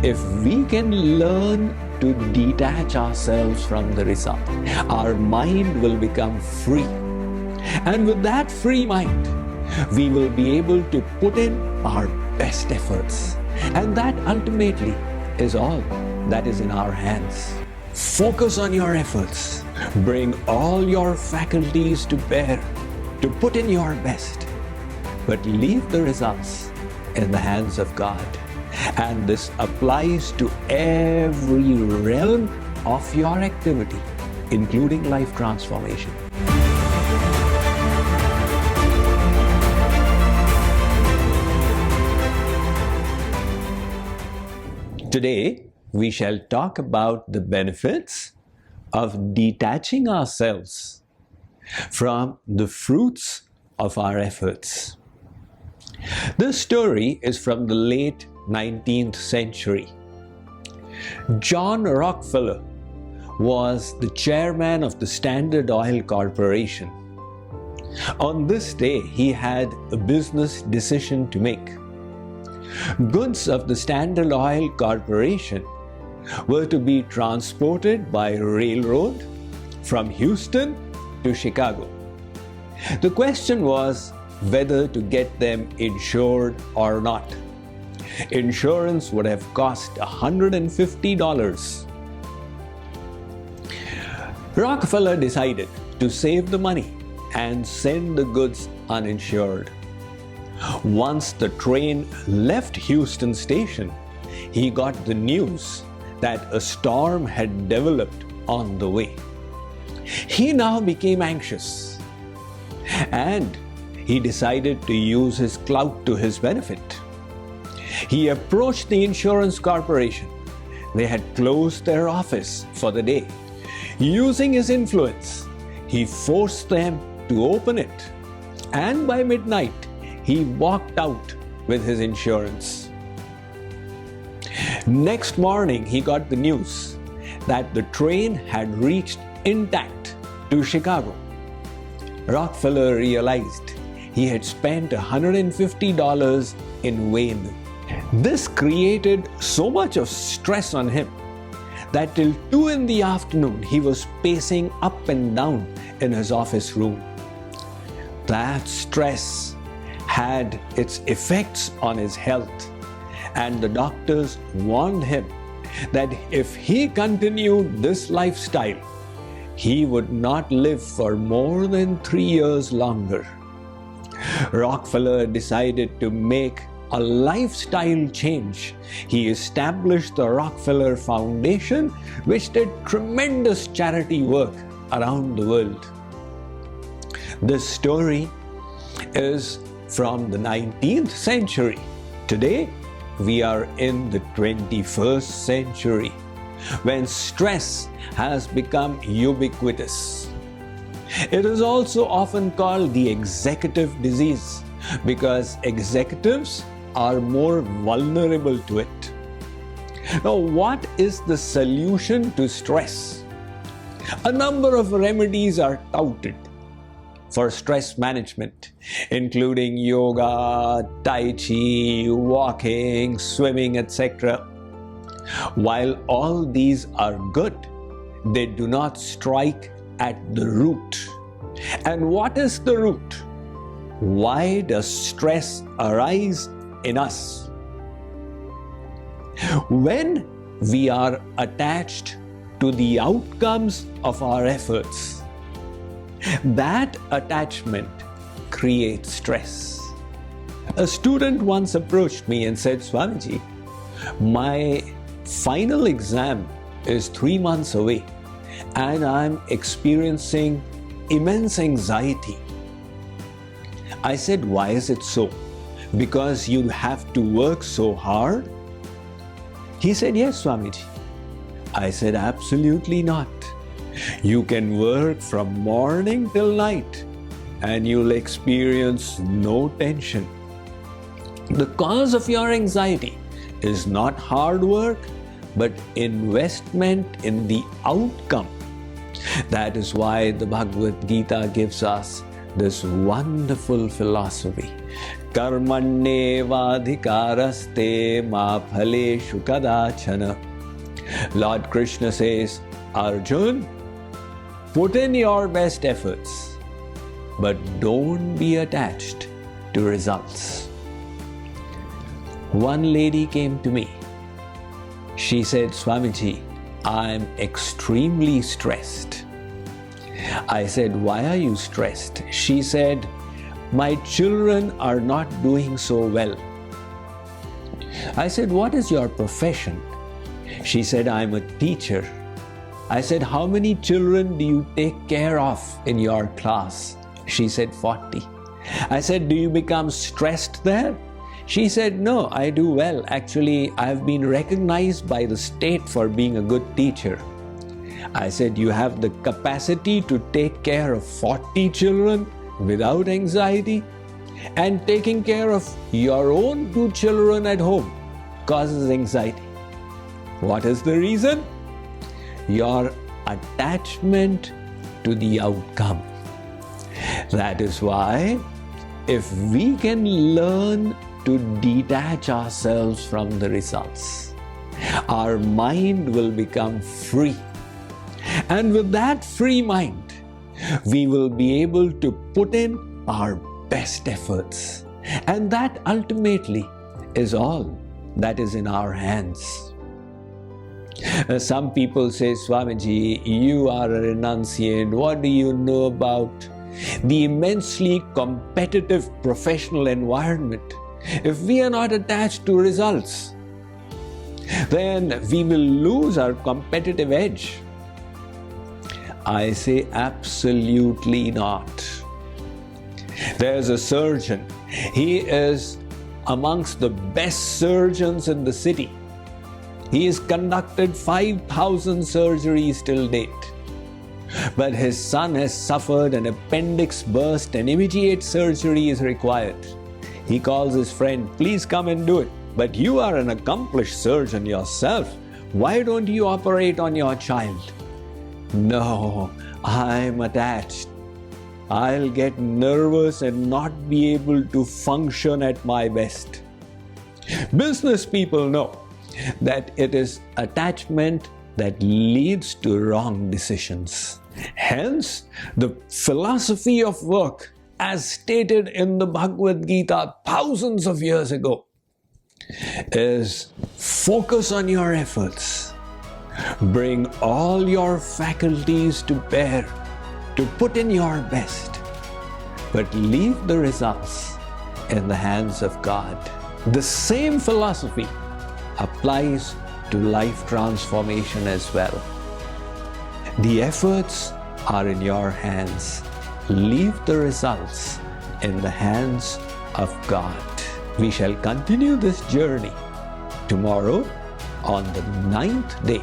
If we can learn to detach ourselves from the result, our mind will become free. And with that free mind, we will be able to put in our best efforts. And that ultimately is all that is in our hands. Focus on your efforts. Bring all your faculties to bear to put in your best. But leave the results in the hands of God. And this applies to every realm of your activity, including life transformation. Today, we shall talk about the benefits of detaching ourselves from the fruits of our efforts. This story is from the late 19th century. John Rockefeller was the chairman of the Standard Oil Corporation. On this day, he had a business decision to make. Goods of the Standard Oil Corporation were to be transported by railroad from Houston to Chicago. The question was whether to get them insured or not. Insurance would have cost $150. Rockefeller decided to save the money and send the goods uninsured. Once the train left Houston Station, he got the news that a storm had developed on the way. He now became anxious, and he decided to use his clout to his benefit. He approached the insurance corporation. They had closed their office for the day. Using his influence, he forced them to open it, and by midnight, he walked out with his insurance. Next morning, he got the news that the train had reached intact to Chicago. Rockefeller realized he had spent $150 in vain. This created so much of stress on him that till 2 in the afternoon, he was pacing up and down in his office room. That stress had its effects on his health, and the doctors warned him that if he continued this lifestyle, he would not live for more than 3 years longer. Rockefeller decided to make a lifestyle change. He established the Rockefeller Foundation, which did tremendous charity work around the world. This story is from the 19th century. Today, we are in the 21st century, when stress has become ubiquitous. It is also often called the executive disease because executives are more vulnerable to it. Now, what is the solution to stress? A number of remedies are touted for stress management, including yoga, tai chi, walking, swimming, etc. While all these are good, they do not strike at the root. And what is the root? Why does stress arise in us? When we are attached to the outcomes of our efforts, that attachment creates stress. A student once approached me and said, "Swamiji, my final exam is 3 months away and I'm experiencing immense anxiety." I said, "Why is it so? Because you have to work so hard?" He said, "Yes, Swamiji." I said, "Absolutely not. You can work from morning till night and you'll experience no tension. The cause of your anxiety is not hard work, but investment in the outcome. That is why the Bhagavad Gita gives us this wonderful philosophy. Karmanyevadhikaraste ma phaleshu kadachana. Lord Krishna says, Arjun, put in your best efforts, but don't be attached to results. One lady came to me. She said, Swamiji, I'm extremely stressed. I said, why are you stressed? She said, my children are not doing so well. I said, what is your profession? She said, I'm a teacher. I said, how many children do you take care of in your class? She said, 40. I said, do you become stressed there? She said, no, I do well. Actually, I've been recognized by the state for being a good teacher. I said, you have the capacity to take care of 40 children without anxiety, and taking care of your own 2 children at home causes anxiety. What is the reason? Your attachment to the outcome. That is why if we can learn to detach ourselves from the results, our mind will become free. And with that free mind, we will be able to put in our best efforts. And that ultimately is all that is in our hands. Some people say, Swamiji, you are a renunciant. What do you know about the immensely competitive professional environment? If we are not attached to results, then we will lose our competitive edge. I say absolutely not. There's a surgeon. He is amongst the best surgeons in the city. He has conducted 5,000 surgeries till date. But his son has suffered an appendix burst and immediate surgery is required. He calls his friend, please come and do it. But you are an accomplished surgeon yourself. Why don't you operate on your child? No, I'm attached. I'll get nervous and not be able to function at my best. Business people know that it is attachment that leads to wrong decisions. Hence, the philosophy of work, as stated in the Bhagavad Gita thousands of years ago, is focus on your efforts. Bring all your faculties to bear to put in your best, but leave the results in the hands of God. The same philosophy applies to life transformation as well. The efforts are in your hands. Leave the results in the hands of God. We shall continue this journey tomorrow on the 9th day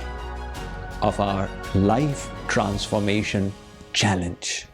of our life transformation challenge.